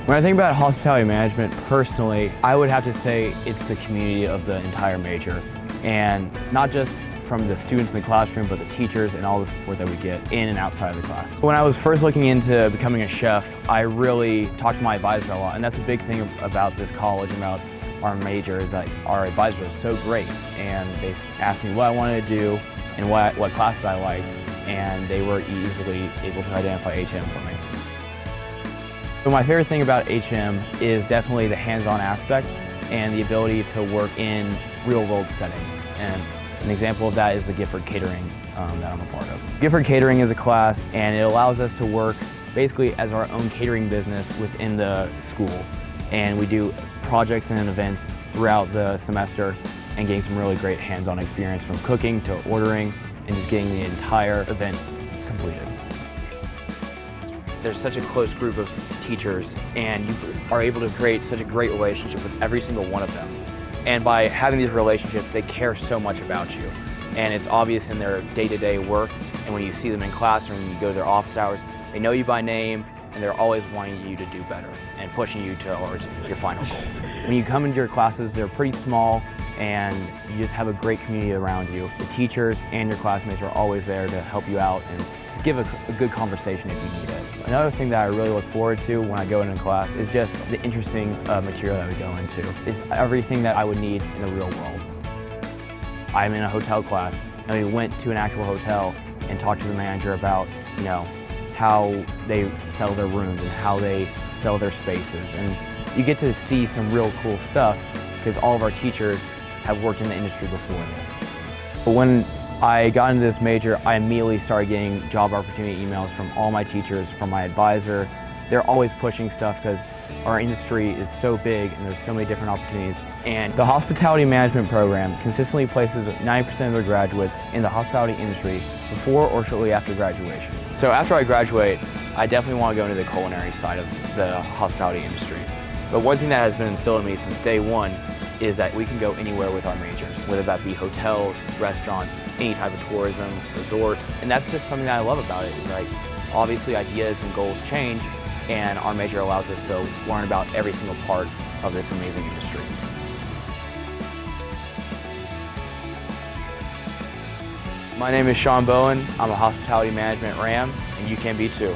When I think about hospitality management personally, I would have to say it's the community of the entire major, and not just from the students in the classroom, but the teachers and all the support that we get in and outside of the class. When I was first looking into becoming a chef, I really talked to my advisor a lot, and that's a big thing about this college, about our major, is that our advisors are so great, and they asked me what I wanted to do and what classes I liked, and they were easily able to identify HM for me. So my favorite thing about HM is definitely the hands-on aspect and the ability to work in real-world settings. And an example of that is the Gifford Catering that I'm a part of. Gifford Catering is a class, and it allows us to work basically as our own catering business within the school. And we do projects and events throughout the semester and getting some really great hands-on experience from cooking to ordering and just getting the entire event completed. There's such a close group of teachers, and you are able to create such a great relationship with every single one of them. And by having these relationships, they care so much about you. And it's obvious in their day-to-day work, and when you see them in class or when you go to their office hours, they know you by name, and they're always wanting you to do better and pushing you towards your final goal. When you come into your classes, they're pretty small, and you just have a great community around you. The teachers and your classmates are always there to help you out and just give a good conversation if you need it. Another thing that I really look forward to when I go into class is just the interesting material that we go into. It's everything that I would need in the real world. I'm in a hotel class, and we went to an actual hotel and talked to the manager about, how they sell their rooms and how they sell their spaces. And you get to see some real cool stuff because all of our teachers have worked in the industry before this. But when I got into this major, I immediately started getting job opportunity emails from all my teachers, from my advisor. They're always pushing stuff because our industry is so big and there's so many different opportunities. And the hospitality management program consistently places 90% of their graduates in the hospitality industry before or shortly after graduation. So after I graduate, I definitely want to go into the culinary side of the hospitality industry. But one thing that has been instilled in me since day one is that we can go anywhere with our majors, whether that be hotels, restaurants, any type of tourism, resorts. And that's just something that I love about it, is like, obviously ideas and goals change, and our major allows us to learn about every single part of this amazing industry. My name is Sean Bowen. I'm a hospitality management RAM, and you can be too.